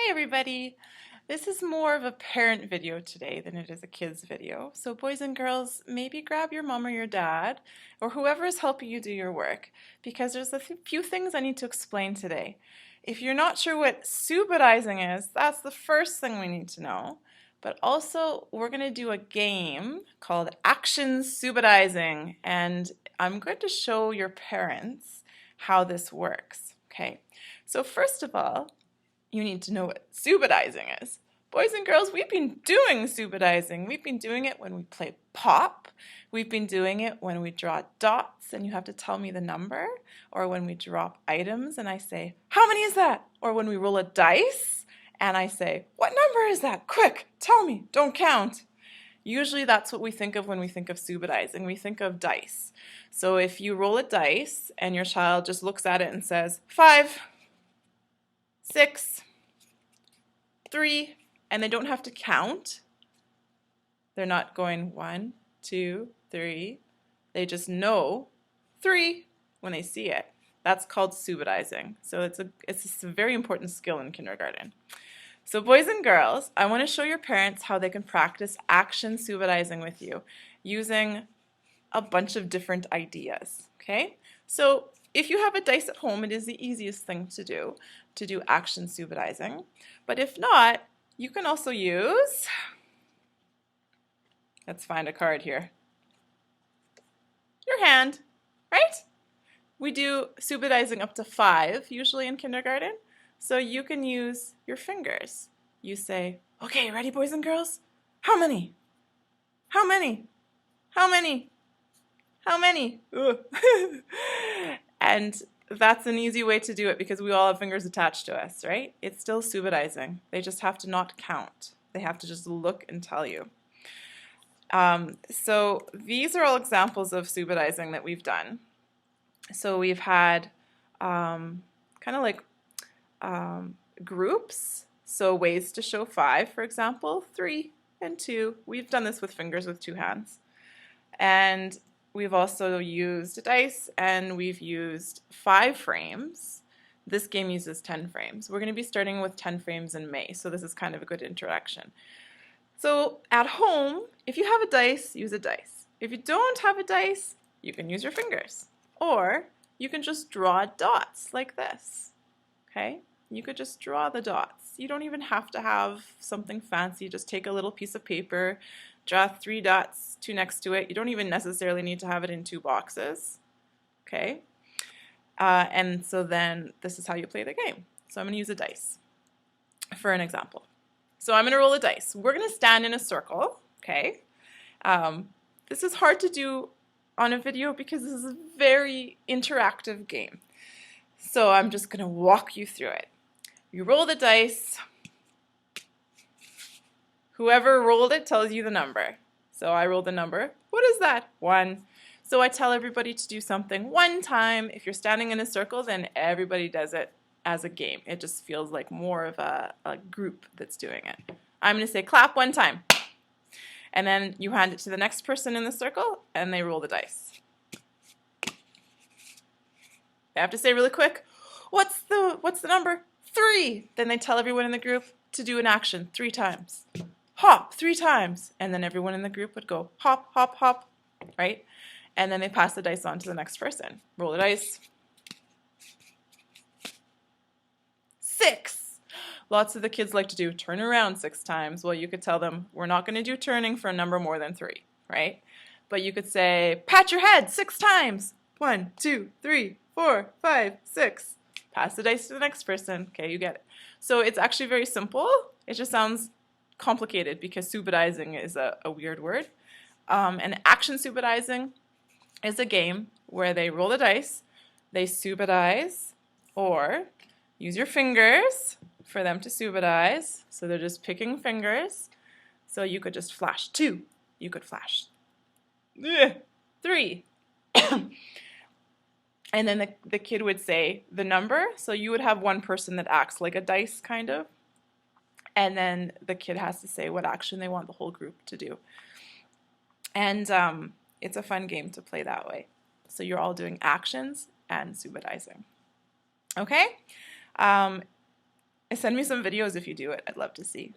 Hi everybody! This is more of a parent video today than it is a kids video. So boys and girls, maybe grab your mom or your dad or whoever is helping you do your work because there's a few things I need to explain today. If you're not sure what subitizing is, that's the first thing we need to know. But also we're going to do a game called Action Subitizing, and I'm going to show your parents how this works. Okay, so first of all, you need to know what subitizing is. Boys and girls, we've been doing subitizing. We've been doing it when we play pop. We've been doing it when we draw dots and you have to tell me the number, or when we drop items and I say, how many is that? Or when we roll a dice and I say, what number is that? Quick, tell me, don't count. Usually that's what we think of when we think of subitizing. We think of dice. So if you roll a dice and your child just looks at it and says, 5, 6, 3, and they don't have to count. They're not going 1, 2, 3. They just know 3 when they see it. That's called subitizing. So it's a very important skill in kindergarten. So boys and girls, I want to show your parents how they can practice action subitizing with you using a bunch of different ideas. Okay? So if you have a dice at home, it is the easiest thing to do action subitizing. But if not, you can also use, let's find a card here, your hand, right? We do subitizing up to 5 usually in kindergarten, so you can use your fingers. You say, okay, ready boys and girls? How many? How many? How many? How many? And that's an easy way to do it because we all have fingers attached to us, right? It's still subitizing. They just have to not count. They have to just look and tell you. So these are all examples of subitizing that we've done. So we've had kind of like groups. So ways to show 5, for example, 3 and 2. We've done this with fingers with 2 hands. And we've also used dice, and we've used 5 frames. This game uses 10 frames. We're going to be starting with 10 frames in May, so this is kind of a good introduction. So at home, if you have a dice, use a dice. If you don't have a dice, you can use your fingers. Or you can just draw dots like this. Okay? You could just draw the dots. You don't even have to have something fancy. Just take a little piece of paper, draw 3 dots, 2 next to it. You don't even necessarily need to have it in 2 boxes. Okay? And so then this is how you play the game. So I'm going to use a dice for an example. So I'm going to roll a dice. We're going to stand in a circle. Okay? This is hard to do on a video because this is a very interactive game. So I'm just going to walk you through it. You roll the dice. Whoever rolled it tells you the number. So I rolled the number. What is that? 1. So I tell everybody to do something 1 time. If you're standing in a circle, then everybody does it as a game. It just feels like more of a group that's doing it. I'm going to say clap 1 time. And then you hand it to the next person in the circle, and they roll the dice. They have to say really quick, what's the number? 3. Then they tell everyone in the group to do an action 3 times. Hop 3 times, and then everyone in the group would go hop, hop, hop, right? And then they pass the dice on to the next person. Roll the dice. 6. Lots of the kids like to do turn around 6 times. Well, you could tell them we're not going to do turning for a number more than 3, right? But you could say pat your head 6 times. 1, 2, 3, 4, 5, 6. Pass the dice to the next person. Okay, you get it. So it's actually very simple. It just sounds complicated because subitizing is a weird word. And action subitizing is a game where they roll the dice, they subitize, or use your fingers for them to subitize. So they're just picking fingers. So you could just flash 2. You could flash 3. And then the kid would say the number. So you would have one person that acts like a dice, kind of. And then the kid has to say what action they want the whole group to do. And it's a fun game to play that way. So you're all doing actions and subitizing. Okay? Send me some videos if you do it. I'd love to see.